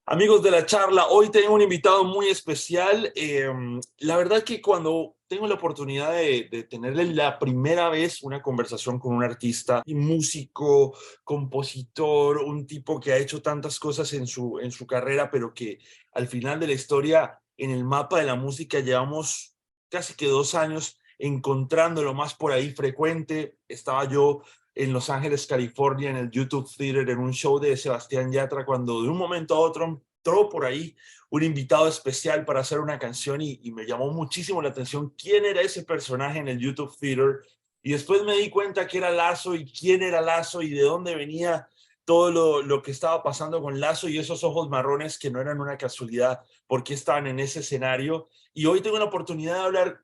Amigos de la charla, hoy tengo un invitado muy especial. La verdad que cuando tengo la oportunidad de tenerle la primera vez una conversación con un artista, y músico, compositor, un tipo que ha hecho tantas cosas en su carrera, pero que al final de la historia en el mapa de la música llevamos casi que 2 años encontrándolo más por ahí frecuente. Estaba yo en Los Ángeles, California, en el YouTube Theater, en un show de Sebastián Yatra, cuando de un momento a otro entró por ahí un invitado especial para hacer una canción y me llamó muchísimo la atención quién era ese personaje en el YouTube Theater. Y después me di cuenta que era Lazo y quién era Lazo y de dónde venía todo lo que estaba pasando con Lazo y esos ojos marrones que no eran una casualidad, porque estaban en ese escenario. Y hoy tengo la oportunidad de hablar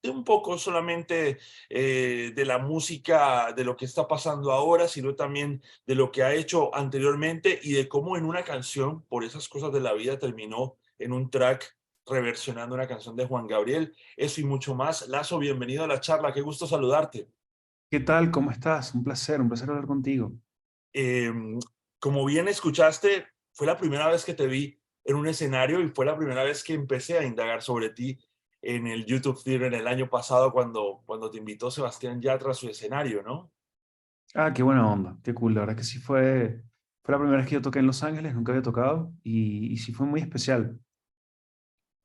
de un poco solamente de la música, de lo que está pasando ahora, sino también de lo que ha hecho anteriormente y de cómo en una canción, por esas cosas de la vida, terminó en un track reversionando una canción de Juan Gabriel. Eso y mucho más. Lazo, bienvenido a la charla. Qué gusto saludarte. ¿Qué tal? ¿Cómo estás? Un placer hablar contigo. Eh, Como bien escuchaste, fue la primera vez que te vi en un escenario y fue la primera vez que empecé a indagar sobre ti en el YouTube Theater en el año pasado cuando te invitó Sebastián Yatra a su escenario, ¿no? Ah, qué buena onda, qué cool. La verdad que sí fue la primera vez que yo toqué en Los Ángeles, nunca había tocado y sí fue muy especial.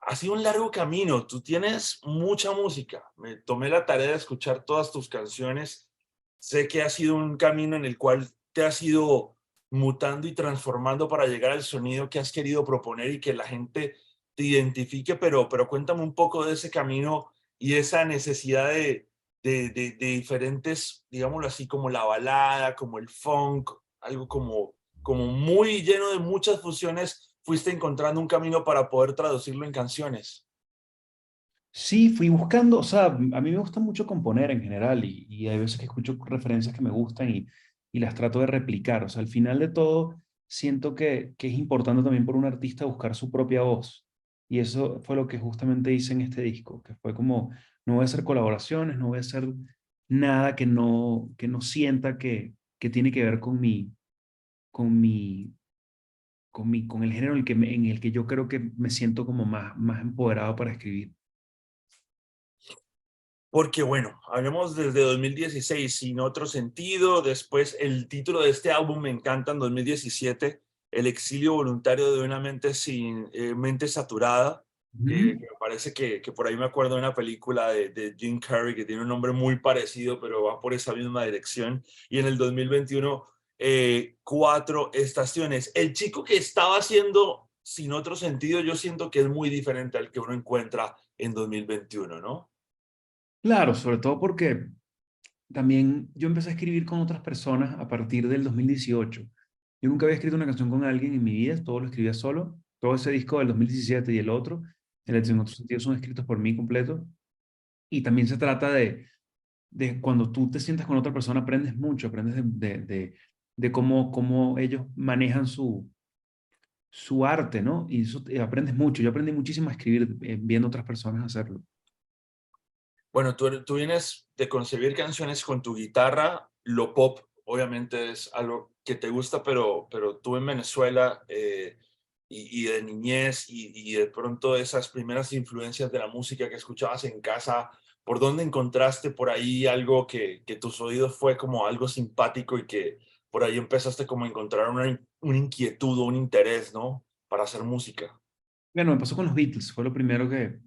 Ha sido un largo camino, tú tienes mucha música, me tomé la tarea de escuchar todas tus canciones, sé que ha sido un camino en el cual te has ido mutando y transformando para llegar al sonido que has querido proponer y que la gente te identifique, pero cuéntame un poco de ese camino y esa necesidad de diferentes, digámoslo así, como la balada, como el funk, algo como muy lleno de muchas fusiones, fuiste encontrando un camino para poder traducirlo en canciones. Sí, fui buscando, o sea, a mí me gusta mucho componer en general y hay veces que escucho referencias que me gustan y las trato de replicar. O sea, al final de todo, siento que es importante también por un artista buscar su propia voz. Y eso fue lo que justamente hice en este disco, que fue como, no voy a hacer colaboraciones, no voy a hacer nada que no sienta que tiene que ver con mi, con el género en el que yo creo que me siento como más empoderado para escribir. Porque bueno, hablemos desde 2016, Sin Otro Sentido, después el título de este álbum me encanta, en 2017, El exilio voluntario de una mente sin mente saturada, Ujú. que me parece que por ahí me acuerdo de una película de Jim Carrey que tiene un nombre muy parecido, pero va por esa misma dirección, y en el 2021, Cuatro Estaciones. El chico que estaba haciendo Sin Otro Sentido, yo siento que es muy diferente al que uno encuentra en 2021, ¿no? Claro, sobre todo porque también yo empecé a escribir con otras personas a partir del 2018. Yo nunca había escrito una canción con alguien en mi vida, todo lo escribía solo. Todo ese disco del 2017 y el otro, en otro sentido, son escritos por mí completo. Y también se trata de cuando tú te sientas con otra persona, aprendes mucho, aprendes de cómo ellos manejan su arte, ¿no? Y eso aprendes mucho. Yo aprendí muchísimo a escribir viendo otras personas hacerlo. Bueno, tú vienes de concebir canciones con tu guitarra, lo pop obviamente es algo que te gusta, pero tú en Venezuela y de niñez y de pronto esas primeras influencias de la música que escuchabas en casa, ¿por dónde encontraste por ahí algo que tus oídos fue como algo simpático y que por ahí empezaste como a encontrar una inquietud o un interés, ¿no? Para hacer música. Bueno, me pasó con los Beatles, fue lo primero que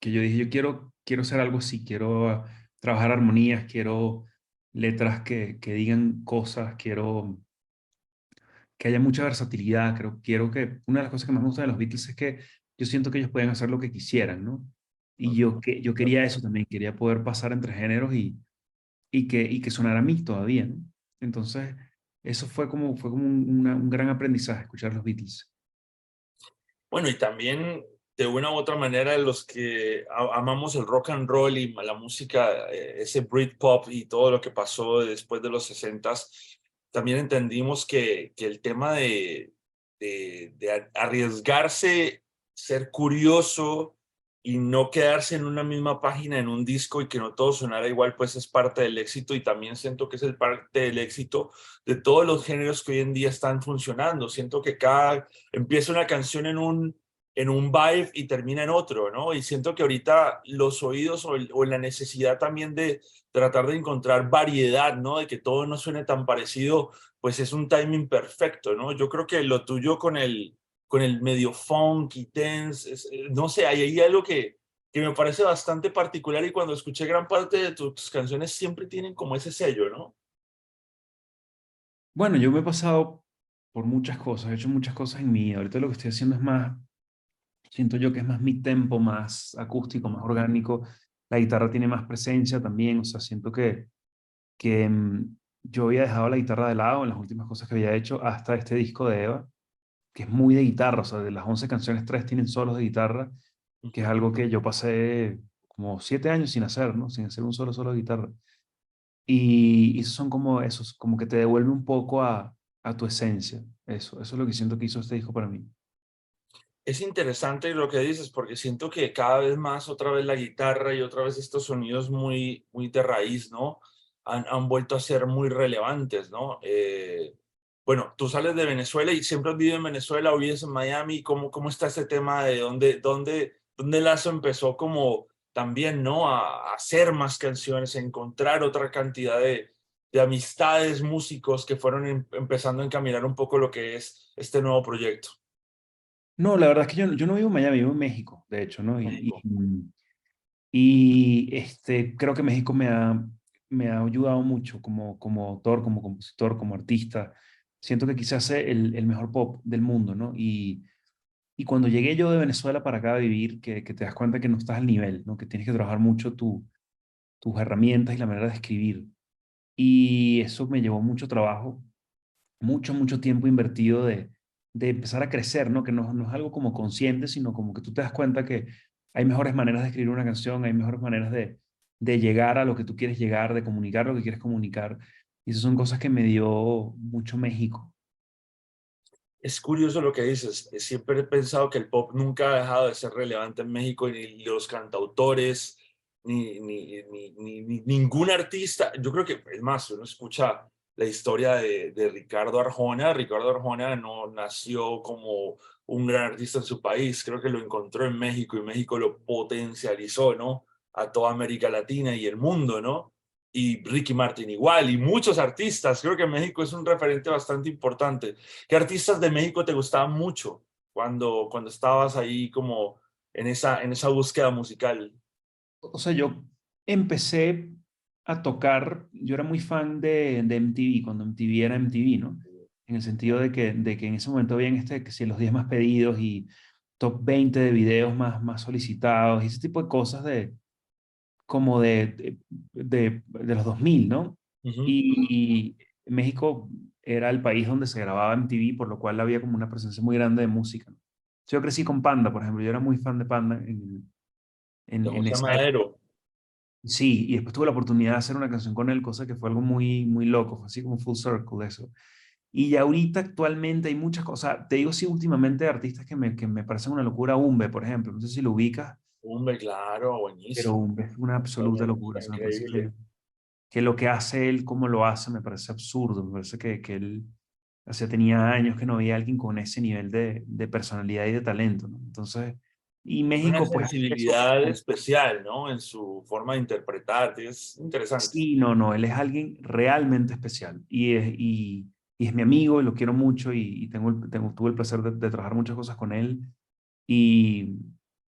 yo dije, yo quiero hacer algo así, quiero trabajar armonías, quiero letras que digan cosas, quiero que haya mucha versatilidad, quiero que una de las cosas que más me gusta de los Beatles es que yo siento que ellos pueden hacer lo que quisieran, ¿no? Y yo quería eso también, quería poder pasar entre géneros y que sonara a mí todavía, ¿no? Entonces, eso fue como un gran aprendizaje, escuchar los Beatles. Bueno, y también de una u otra manera los que amamos el rock and roll y la música, ese Britpop y todo lo que pasó después de los 60s, también entendimos que el tema de arriesgarse, ser curioso y no quedarse en una misma página en un disco y que no todo sonara igual, pues es parte del éxito y también siento que es el parte del éxito de todos los géneros que hoy en día están funcionando. Siento que cada empieza una canción en un vibe y termina en otro, ¿no? Y siento que ahorita los oídos o la necesidad también de tratar de encontrar variedad, ¿no? De que todo no suene tan parecido, pues es un timing perfecto, ¿no? Yo creo que lo tuyo con el medio funk y dance, no sé, hay algo que me parece bastante particular y cuando escuché gran parte de tus canciones siempre tienen como ese sello, ¿no? Bueno, yo me he pasado por muchas cosas, he hecho muchas cosas en mi vida. Ahorita lo que estoy haciendo es más, siento yo que es más mi tempo, más acústico, más orgánico. La guitarra tiene más presencia también, o sea, siento que yo había dejado la guitarra de lado en las últimas cosas que había hecho hasta este disco de Eva, que es muy de guitarra, o sea, de las 11 canciones, 3 tienen solos de guitarra, que es Ujú. algo que yo pasé como 7 años sin hacer, ¿no? Sin hacer un solo de guitarra. Y esos son como esos, como que te devuelve un poco a tu esencia. Eso es lo que siento que hizo este disco para mí. Es interesante lo que dices porque siento que cada vez más otra vez la guitarra y otra vez estos sonidos muy de raíz, ¿no? Han vuelto a ser muy relevantes, ¿no? Bueno, tú sales de Venezuela y siempre has vivido en Venezuela o vives en Miami. ¿Cómo está ese tema de dónde Lazo empezó como también, ¿no? A hacer más canciones, a encontrar otra cantidad de amistades, músicos que fueron empezando a encaminar un poco lo que es este nuevo proyecto? No, la verdad es que yo no vivo en Miami, vivo en México, de hecho, ¿no? México. Creo que México me ha ayudado mucho como autor, como compositor, como artista. Siento que quizás es el mejor pop del mundo, ¿no? Y cuando llegué yo de Venezuela para acá a vivir, que te das cuenta que no estás al nivel, ¿no? Que tienes que trabajar mucho tus herramientas y la manera de escribir. Y eso me llevó mucho trabajo, mucho tiempo invertido de empezar a crecer, ¿no? Que no es algo como consciente, sino como que tú te das cuenta que hay mejores maneras de escribir una canción, hay mejores maneras de llegar a lo que tú quieres llegar, de comunicar lo que quieres comunicar. Y esas son cosas que me dio mucho México. Es curioso lo que dices. Siempre he pensado que el pop nunca ha dejado de ser relevante en México, ni los cantautores, ni ningún artista. Yo creo que, es más, uno escucha la historia de Ricardo Arjona. Ricardo Arjona no nació como un gran artista en su país. Creo que lo encontró en México y México lo potencializó, ¿no? A toda América Latina y el mundo, ¿no? Y Ricky Martin igual, y muchos artistas. Creo que México es un referente bastante importante. ¿Qué artistas de México te gustaban mucho cuando estabas ahí como en esa búsqueda musical? O sea, yo empecé a tocar, yo era muy fan de MTV, cuando MTV era MTV, ¿no? En el sentido de que en ese momento habían que si los 10 más pedidos y top 20 de videos más solicitados y ese tipo de cosas como de los 2000, ¿no? Ujú. Y México era el país donde se grababa MTV, por lo cual había como una presencia muy grande de música, ¿no? Yo crecí con Panda, por ejemplo, yo era muy fan de Panda De en José esa época. Madero. Sí, y después tuve la oportunidad de hacer una canción con él, cosa que fue algo muy loco, fue así como full circle eso. Y ya ahorita actualmente hay muchas cosas, te digo sí, últimamente artistas que me parecen una locura, Umbe, por ejemplo, no sé si lo ubicas, Hombre, claro, pero buenísimo. Umbe es una absoluta locura, o sea, me parece Increíble. que lo que hace él, cómo lo hace, me parece absurdo, me parece que él, o sea, tenía años que no había alguien con ese nivel de personalidad y de talento, ¿no? Entonces, y Una México, pues, eso. sensibilidad especial, ¿no? En su forma de interpretar. Es interesante. Sí, no, él es alguien realmente especial y es mi amigo y lo quiero mucho y tuve el placer de trabajar muchas cosas con él y,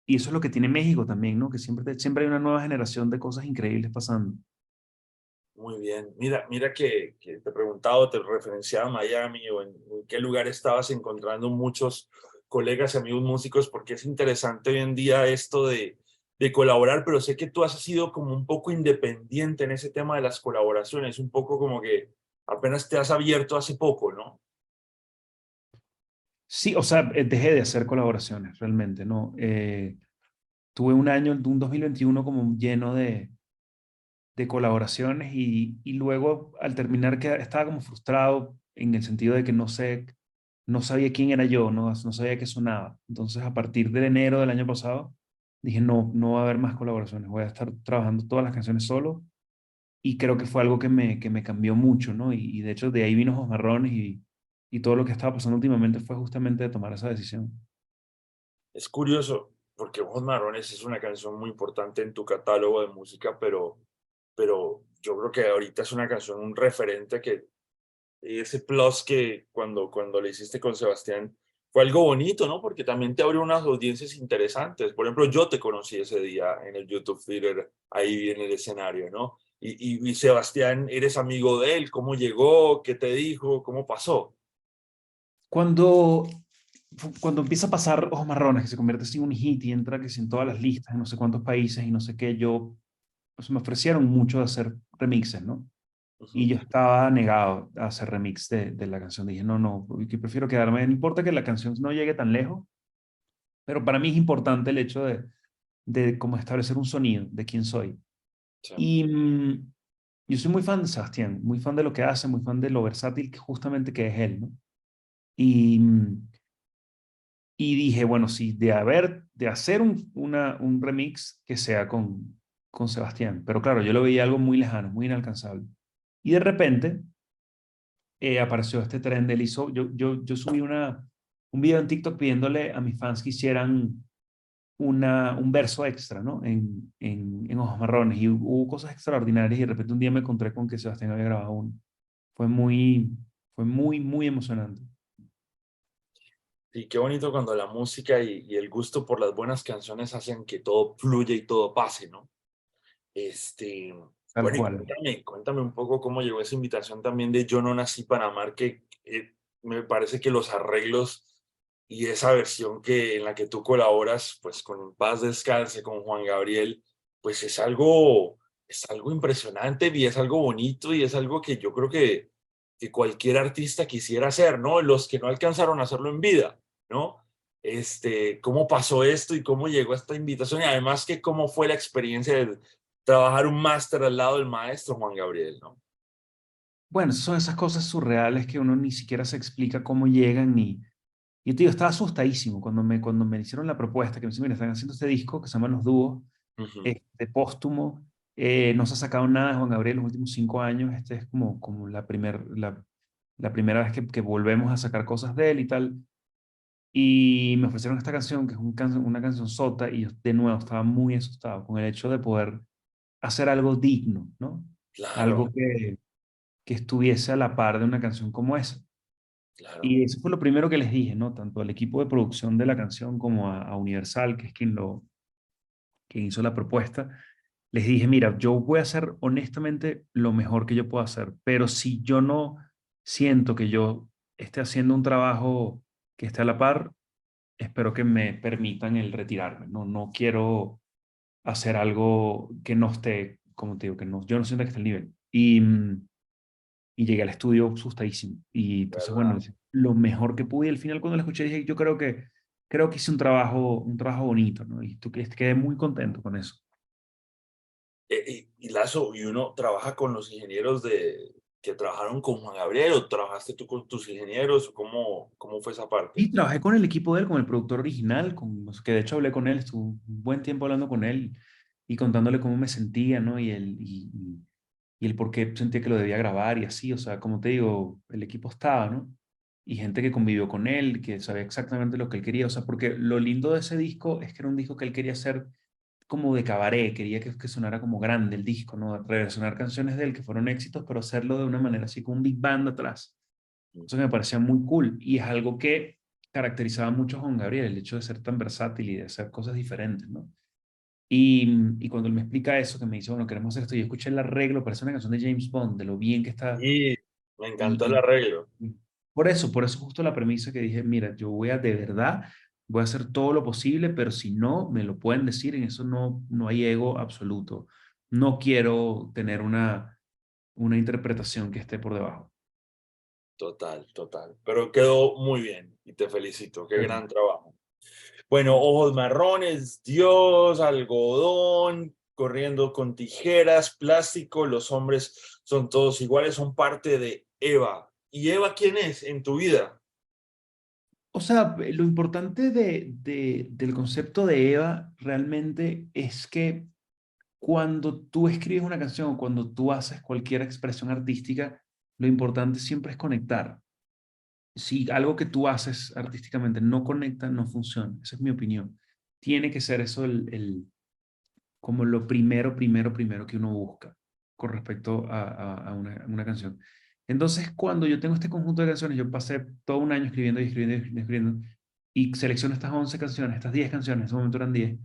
y eso es lo que tiene México también, ¿no? Que siempre hay una nueva generación de cosas increíbles pasando. Muy bien. Mira que te he preguntado, te referenciaba a Miami o en qué lugar estabas encontrando muchos colegas y amigos músicos, porque es interesante hoy en día esto de colaborar, pero sé que tú has sido como un poco independiente en ese tema de las colaboraciones, un poco como que apenas te has abierto hace poco, ¿no? Sí, o sea, dejé de hacer colaboraciones realmente, ¿no? Tuve un 2021 como lleno de colaboraciones y luego al terminar estaba como frustrado en el sentido de que no sabía quién era yo, no sabía qué sonaba. Entonces a partir de enero del año pasado dije, no, no va a haber más colaboraciones, voy a estar trabajando todas las canciones solo. Y creo que fue algo que me cambió mucho, ¿no? Y de hecho de ahí vino Ojos Marrones y todo lo que estaba pasando últimamente fue justamente de tomar esa decisión. Es curioso, porque Ojos Marrones es una canción muy importante en tu catálogo de música, pero yo creo que ahorita es una canción, un referente que ese plus que cuando le hiciste con Sebastián fue algo bonito, ¿no? Porque también te abrió unas audiencias interesantes. Por ejemplo, yo te conocí ese día en el YouTube Theater, ahí en el escenario, ¿no? Y Sebastián, ¿eres amigo de él? ¿Cómo llegó? ¿Qué te dijo? ¿Cómo pasó? Cuando, cuando empieza a pasar Ojos Marrones, que se convierte así en un hit y entra que sí, en todas las listas, en no sé cuántos países y no sé qué, yo, pues me ofrecieron mucho de hacer remixes, ¿no? Y Ujú. yo estaba negado a hacer remix de la canción. Dije, no, no, que prefiero quedarme, no importa que la canción no llegue tan lejos, pero para mí es importante el hecho de cómo establecer un sonido, de quién soy. Sí, Y yo soy muy fan de Sebastián, muy fan de lo que hace, muy fan de lo versátil que justamente que es él, ¿no? Y, y dije, bueno, sí, de hacer un remix que sea con Sebastián. Pero claro, yo lo veía algo muy lejano, muy inalcanzable. Y de repente apareció este tren, él hizo, yo subí un video en TikTok pidiéndole a mis fans que hicieran un verso extra, ¿no? En Ojos Marrones. Y hubo cosas extraordinarias y de repente un día me encontré con que Sebastián había grabado uno. Fue muy, fue muy, muy emocionante. y qué bonito cuando la música y el gusto por las buenas canciones hacen que todo fluya y todo pase, ¿no? Este, Tal bueno, y cual. cuéntame un poco cómo llegó esa invitación también de Yo no nací para amar, que me parece que los arreglos y esa versión en la que tú colaboras, pues con En Paz Descanse, con Juan Gabriel, pues es algo impresionante y es algo bonito y es algo que yo creo que cualquier artista quisiera hacer, ¿no? Los que no alcanzaron a hacerlo en vida, ¿no? ¿Cómo pasó esto y cómo llegó esta invitación? Y además que cómo fue la experiencia de trabajar un máster al lado del maestro Juan Gabriel, ¿no? Bueno, son esas cosas surreales que uno ni siquiera se explica cómo llegan ni... Yo te digo, estaba asustadísimo cuando me hicieron la propuesta, que me dicen, mira, están haciendo este disco que se llama Los Dúos, Ujú. de póstumo, no se ha sacado nada de Juan Gabriel en los últimos 5 años, este es como la primera vez que volvemos a sacar cosas de él y tal. Y me ofrecieron esta canción, que es una canción sota, y yo de nuevo estaba muy asustado con el hecho de poder hacer algo digno, ¿no? Claro, Algo que estuviese a la par de una canción como esa. claro. Y eso fue lo primero que les dije, ¿no? Tanto al equipo de producción de la canción como a Universal, que es quien hizo la propuesta. Les dije, mira, yo voy a hacer honestamente lo mejor que yo puedo hacer, pero si yo no siento que yo esté haciendo un trabajo que esté a la par, espero que me permitan el retirarme. No, no quiero hacer algo que no esté, como te digo, que no, yo no sienta que esté al nivel. Y llegué al estudio asustadísimo. Y entonces, bueno, ¿Verdad? lo mejor que pude. Y al final, cuando la escuché, dije, yo creo que hice un trabajo bonito, ¿no? Y tú quedé muy contento con eso. Y Lazo, ¿y uno trabaja con los ingenieros que trabajaron con Juan Gabriel o trabajaste tú con tus ingenieros? ¿Cómo fue esa parte? Y trabajé con el equipo de él, con el productor original, que de hecho hablé con él, estuve un buen tiempo hablando con él y contándole cómo me sentía, ¿no? Y el por qué sentía que lo debía grabar y así, o sea, como te digo, el equipo estaba, ¿no? Y gente que convivió con él, que sabía exactamente lo que él quería, o sea, porque lo lindo de ese disco es que era un disco que él quería hacer como de cabaret, quería que sonara como grande el disco, ¿no? Reversionar canciones de él que fueron éxitos, pero hacerlo de una manera así con un big band atrás. Eso me parecía muy cool y es algo que caracterizaba mucho a Juan Gabriel, el hecho de ser tan versátil y de hacer cosas diferentes, ¿no? Y cuando él me explica eso, que me dice, bueno, queremos hacer esto, yo escuché el arreglo, parece una canción de James Bond, de lo bien que está. Y me encantó el Y arreglo. por eso justo la premisa que dije, mira, yo de verdad, voy a hacer todo lo posible, pero si no, me lo pueden decir, en eso no, no hay ego absoluto. No quiero tener una interpretación que esté por debajo. Total, total. Pero quedó muy bien y te felicito. Qué gran trabajo. Bueno, Ojos Marrones, Dios, Algodón, Corriendo con Tijeras, Plástico, Los hombres son todos iguales, son parte de Eva. ¿Y Eva quién es en tu vida? O sea, lo importante del concepto de Eva realmente es que cuando tú escribes una canción o cuando tú haces cualquier expresión artística, lo importante siempre es conectar. Si algo que tú haces artísticamente no conecta, no funciona. Esa es mi opinión. Tiene que ser eso como lo primero que uno busca con respecto a una canción. Entonces, cuando yo tengo este conjunto de canciones, yo pasé todo un año escribiendo y escribiendo y escribiendo, y selecciono estas 11 canciones, estas 10 canciones, en ese momento eran 10,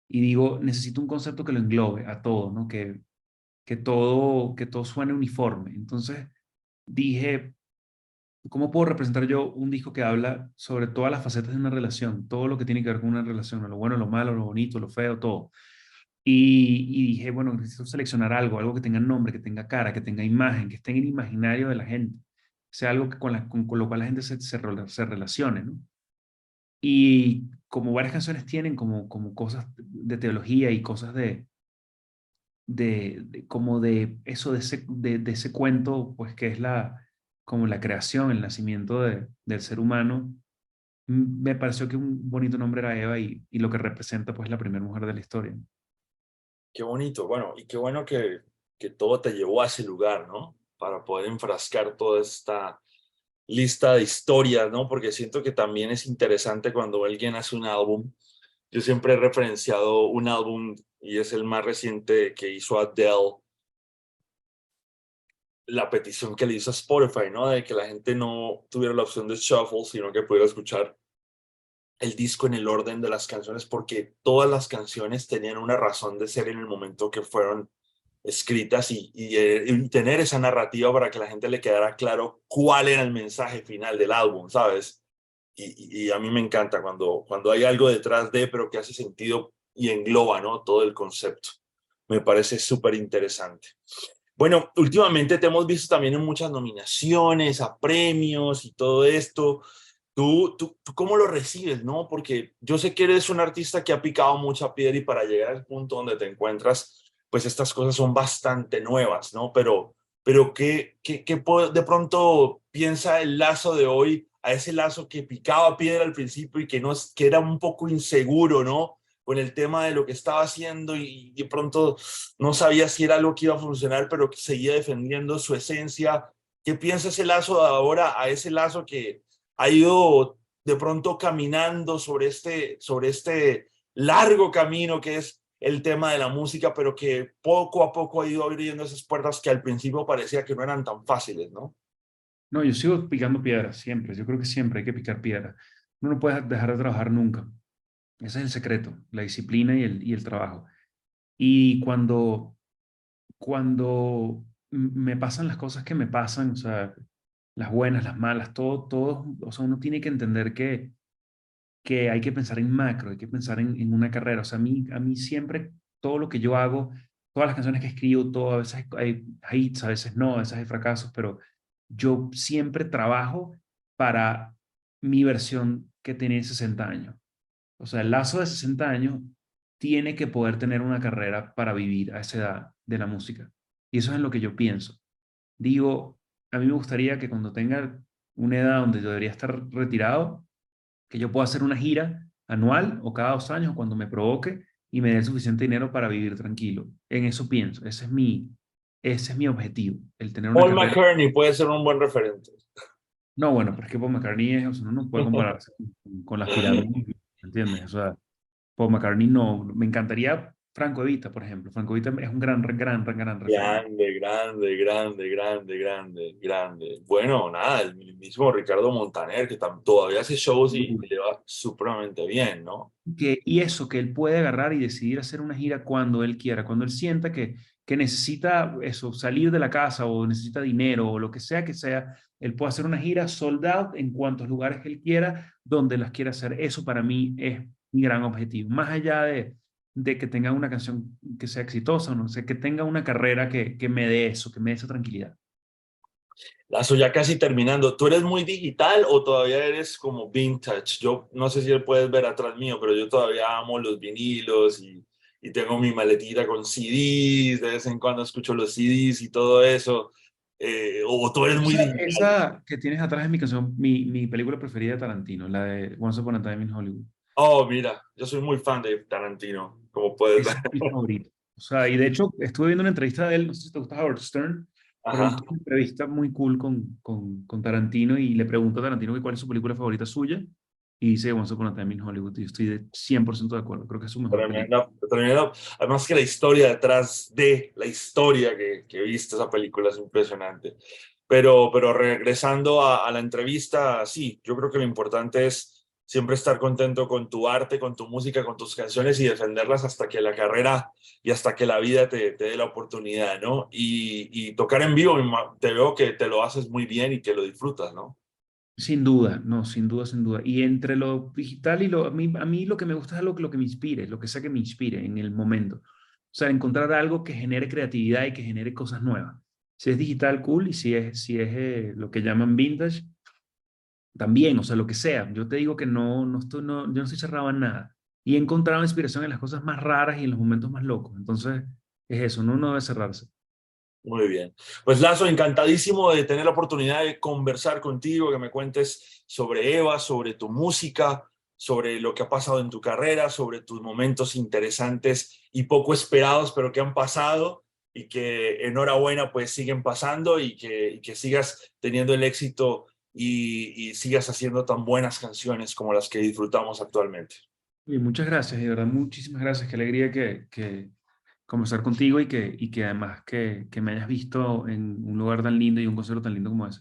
y digo, necesito un concepto que lo englobe a todo, ¿no? Que todo suene uniforme. Entonces dije, ¿cómo puedo representar yo un disco que habla sobre todas las facetas de una relación? Todo lo que tiene que ver con una relación, ¿no? Lo bueno, lo malo, lo bonito, lo feo, todo. Y dije, bueno, necesito seleccionar algo que tenga nombre, que tenga cara, que tenga imagen, que esté en el imaginario de la gente. Sea algo que con lo cual la gente se relacione, ¿no? Y como varias canciones tienen como cosas de teología y cosas como de eso, de ese cuento, pues que es como la creación, el nacimiento del ser humano, me pareció que un bonito nombre era Eva y lo que representa pues la primera mujer de la historia. Qué bonito, bueno, y qué bueno que todo te llevó a ese lugar, ¿no? Para poder enfrascar toda esta lista de historias, ¿no? Porque siento que también es interesante cuando alguien hace un álbum. Yo siempre he referenciado un álbum y es el más reciente que hizo Adele, la petición que le hizo a Spotify, ¿no? De que la gente no tuviera la opción de shuffle, sino que pudiera escuchar el disco en el orden de las canciones, porque todas las canciones tenían una razón de ser en el momento que fueron escritas y tener esa narrativa para que la gente le quedara claro cuál era el mensaje final del álbum, ¿sabes? Y a mí me encanta cuando hay algo detrás de, pero que hace sentido y engloba, ¿no? Todo el concepto. Me parece súper interesante. Bueno, últimamente te hemos visto también en muchas nominaciones, a premios y todo esto. ¿Tú cómo lo recibes, no? Porque yo sé que eres un artista que ha picado mucha piedra y para llegar al punto donde te encuentras, pues estas cosas son bastante nuevas, ¿no? Pero de pronto piensa el Lazo de hoy a ese Lazo que picaba piedra al principio y que, no, que era un poco inseguro, ¿no? Con el tema de lo que estaba haciendo y de pronto no sabía si era algo que iba a funcionar, pero que seguía defendiendo su esencia. ¿Qué piensa ese Lazo de ahora a ese Lazo que ha ido de pronto caminando sobre este largo camino que es el tema de la música, pero que poco a poco ha ido abriendo esas puertas que al principio parecía que no eran tan fáciles, ¿no? No, yo sigo picando piedras, siempre. Yo creo que siempre hay que picar piedra. Uno no puede dejar de trabajar nunca. Ese es el secreto, la disciplina y el trabajo. Y cuando me pasan las cosas que me pasan, o sea, las buenas, las malas, todo, o sea, uno tiene que entender que hay que pensar en macro, hay que pensar en una carrera. O sea, a mí siempre todo lo que yo hago, todas las canciones que escribo, todo, a veces hay hits, a veces no, a veces hay fracasos, pero yo siempre trabajo para mi versión que tiene 60 años. O sea, el Lazo de 60 años tiene que poder tener una carrera para vivir a esa edad de la música. Y eso es en lo que yo pienso. Digo, a mí me gustaría que cuando tenga una edad donde yo debería estar retirado, que yo pueda hacer una gira anual o cada 2 años cuando me provoque y me dé el suficiente dinero para vivir tranquilo. En eso pienso. Ese es mi objetivo, el tener una Paul carrera. McCartney puede ser un buen referente. No, bueno, pero es que Paul McCartney o sea, uno no puede compararse con las pirámides, ¿entiendes? O sea, Paul McCartney no. Me encantaría Franco Evita, por ejemplo. Franco Evita es un gran referente. Grande, grande, grande, grande, grande, grande. Bueno, nada, el mismo Ricardo Montaner, que todavía hace shows y le va supremamente bien, ¿no? Y eso, que él puede agarrar y decidir hacer una gira cuando él quiera, cuando él sienta que necesita eso, salir de la casa o necesita dinero o lo que sea, él puede hacer una gira sold out en cuantos lugares que él quiera, donde las quiera hacer. Eso para mí es mi gran objetivo. Más allá de que tenga una canción que sea exitosa, no sé, que tenga una carrera que me dé eso, que me dé esa tranquilidad. Lazo, ya casi terminando. ¿Tú eres muy digital o todavía eres como vintage? Yo no sé si puedes ver atrás mío, pero yo todavía amo los vinilos y tengo mi maletita con CDs, de vez en cuando escucho los CDs y todo eso. o tú eres muy digital. Esa que tienes atrás es mi canción, mi película preferida de Tarantino, la de Once Upon a Time in Hollywood. Oh, mira, yo soy muy fan de Tarantino, como puedes ver. Esa es mi favorita. O sea, y de hecho estuve viendo una entrevista de él, no sé si te gusta Howard Stern, pero él Ajá, tuvo una entrevista muy cool con Tarantino y le pregunta a Tarantino que cuál es su película favorita suya y dice Once Upon a Time in Hollywood y yo estoy de 100% de acuerdo, creo que es su mejor película. tremenda, tremenda. Además que la historia detrás de la historia que viste esa película es impresionante. Pero regresando a la entrevista, sí, yo creo que lo importante es siempre estar contento con tu arte, con tu música, con tus canciones y defenderlas hasta que la carrera y hasta que la vida te dé la oportunidad, ¿no? Y tocar en vivo, te veo que te lo haces muy bien y que lo disfrutas, ¿no? Sin duda, no, sin duda, sin duda. Y entre lo digital y a mí lo que me gusta es lo que me inspire, lo que sea que me inspire en el momento. O sea, encontrar algo que genere creatividad y que genere cosas nuevas. Si es digital, cool, y si es lo que llaman vintage, también, o sea, lo que sea. Yo te digo que yo no estoy cerrado en nada. Y he encontrado inspiración en las cosas más raras y en los momentos más locos. Entonces, es eso, ¿no? No debe cerrarse. Muy bien. Pues Lazo, encantadísimo de tener la oportunidad de conversar contigo, que me cuentes sobre Eva, sobre tu música, sobre lo que ha pasado en tu carrera, sobre tus momentos interesantes y poco esperados, pero que han pasado y que enhorabuena, pues siguen pasando y que sigas teniendo el éxito y sigas haciendo tan buenas canciones como las que disfrutamos actualmente. Y muchas gracias, de verdad, muchísimas gracias. Qué alegría que conversar contigo y que además que me hayas visto en un lugar tan lindo y un concierto tan lindo como ese.